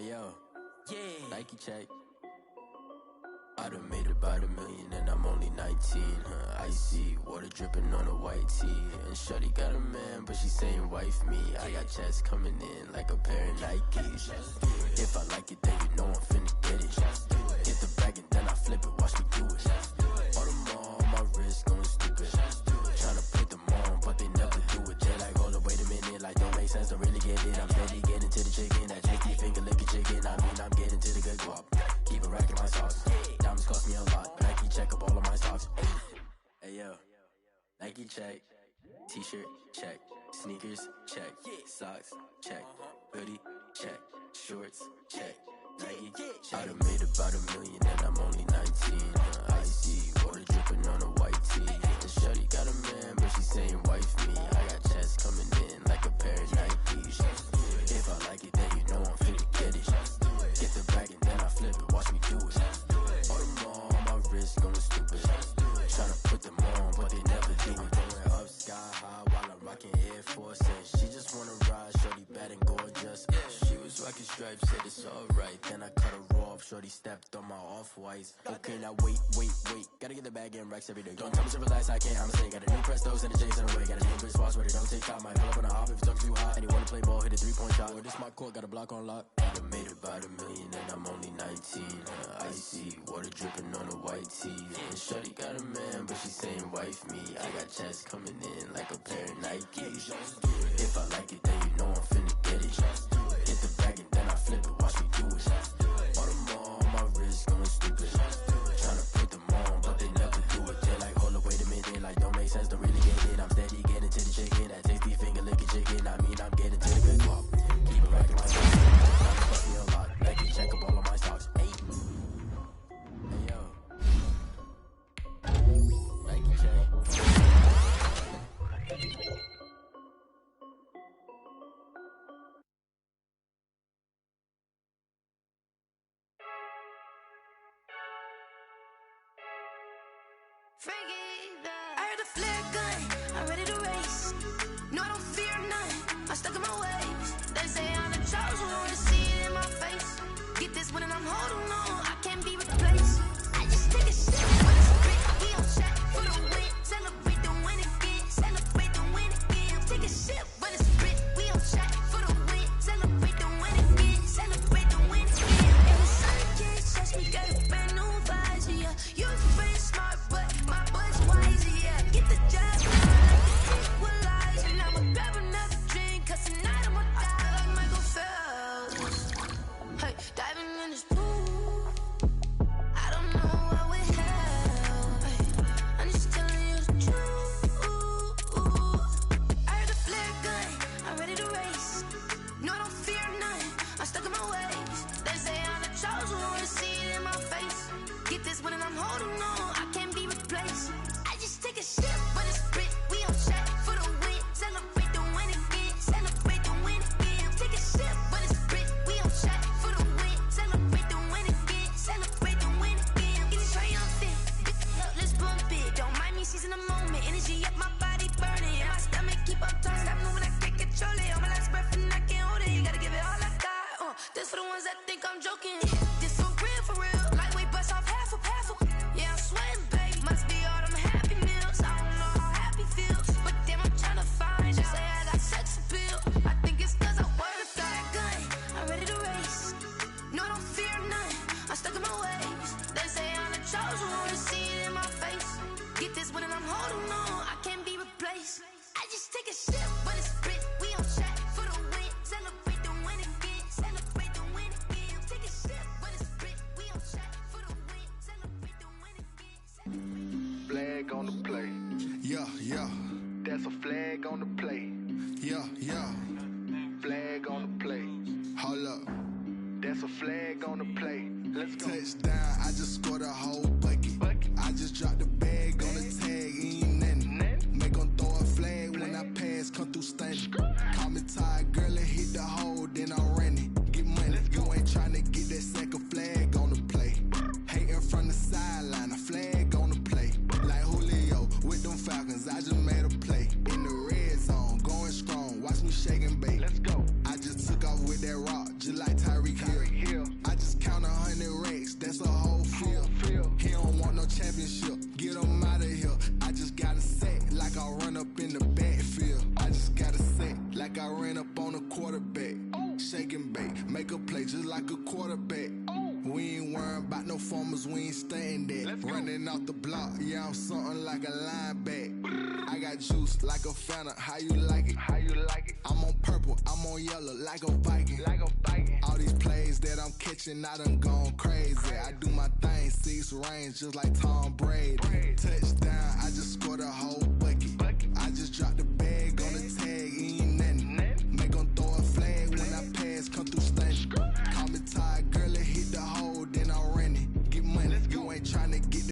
Hey yo, Nike check. I done made about $1 million and I'm only 19. Icy water dripping on a white tee. And shorty got a man, but she saying wife me. I got checks coming in like a pair of Nikes. If I like it, then you know I'm finna get it. Get the bag and then I flip it, watch me do it. All them on my wrist going stupid. Tryna put them on, but they never do it. They like, hold up, wait a minute, like don't make sense, don't really get it. I'm steady getting to the chicken, that tricky finger licking chicken. I mean, I'm getting to the good guap. Keep a rack in my socks. Diamonds cost me a lot, but Nike check up all of my stocks. Hey yo, Nike check. T-shirt check. Sneakers check. Socks check. Hoodie check. Shorts check. Nike. I done made about $1 million and I'm only 19. Icy water dripping on a white tee. And shorty got a man, but she saying wife me. I got checks coming in like a pair of Nikes. If I like it, then you know I'm finna get it. Get the bag and then I flip it, watch me do it. All them on my wrist going stupid. Tryna put them on, but they never do it. Going up sky high while I'm rocking Air Force. And she just wanna ride, shorty bad and gorgeous. She was rocking stripes, said it's alright. Then I cut her off, shorty stepped on my off-whites. Okay, now wait. Gotta get the bag and racks every day. Don't tell me to relax, I can't, I'ma say. Got a new Prestos and a J's in the way. Got a new bitch spots where they don't take time. Might pull up on a hop if it talks too hot. And you wanna play ball, hit a 3-point shot. Or this my court, got a block on lock. I done made about $1 million and I'm only 19. Icy water dripping on a white tee. And shorty got a man, but she saying wife me. I got checks coming in like a pair of Nikes. If I like it, then you know I'm finna get it. Get the bag and then I flip it, watch me do it. All them on my wrist going stupid. Tryna put them on, but they never do it. They like, hold up, wait a minute, like don't make sense, don't really get it. I'm steady getting to the chicken, that tasty finger licking chicken. I mean, I'm getting to the good guap. Keep it racking my socks. Diamonds cost me a lot. Nike check up all of my stocks. Hey yo, Nike check. I heard the flare gun, I'm ready to race. No, I don't fear none, I'm stuck in my ways. They say I'm the chosen one, to see it in my face. Get this one and I'm holding on, I can't be replaced. I just take a shit when it's spit, we on shot for the win. Celebrate the win again, celebrate the win again. Take a shit when it's spit, we on shot for the win. Celebrate the win again, celebrate the win again. And the sun can't touch me, got a brand new visor, yeah. You friend smart, but my boy's wise, yeah. Get the job done like the equalizer. And I'ma grab another drink, cause tonight I'ma die like Michael Phelps. Hey, diving in this pool, I don't know what would help. Hey, I'm just telling you the truth. I heard the flare gun, I'm ready to race. No, I don't fear none, I'm stuck in my ways. They say I'm the chosen one, to see it in my face. Get this one and I'm holding on, I can't be replaced. I just take a shit, but it's split, we on shot for the win. Celebrate the win again, celebrate the win again. Take a shit, but it's split, we on shot for the win. Celebrate the win again, celebrate the win again. Get it triumphant, look, let's bump it. Don't mind me seizing the moment, energy up my body burning. And my stomach keep up turning, stop moving, I can't control it. On my last breath and I can't hold it, you gotta give it all I got. This for the ones that think I'm joking. This for real, lightweight bust off half a. Yeah, I'm sweating, baby. Must be all them happy meals. I don't know how happy feels, but damn, I'm tryna find you. Say I got sex appeal. I think it's cause I work a gun. I'm ready to race. No, I don't fear none. I'm stuck in my ways. They say I'm the chosen one, to see it in my face. Get this one and I'm holding on, I can't be replaced. I just take a shit, but it's split. We on shot for the win. Celebrate the win again. Celebrate the win again. Take a shit, but it's split. We on shot for the win. Celebrate the win again. Flag on the play. Yeah. That's a flag on the play. Yeah. Flag on the play. Hold up. That's a flag on the play. Let's go. Touchdown, I just scored a whole bucket. I just dropped the bag on the tag, ain't nothing. Make 'em throw a flag when I pass, come through stunning. Call me tired, girl, and hit the hole, then I'm running. Get money, you ain't tryna get that second flag on the play. Hating from the sideline, a flag on the play. Like Julio with them Falcons, I just made a play. In the red zone, going strong, watch me shake and bake. Let's go. I just took off with that rock, just like Tyreek Hill. ran up on a quarterback. Shake and bake, make a play just like a quarterback. We ain't worrying about no formers, we ain't staying there. Running off the block, yeah, I'm something like a lineback. I got juice like a Fanta, how you like it? How you like it? I'm on purple, I'm on yellow, like a Viking. Like a Viking. All these plays that I'm catching, I done gone crazy. I do my thing, 6 range, just like Tom Brady. Touchdown, I just scored a whole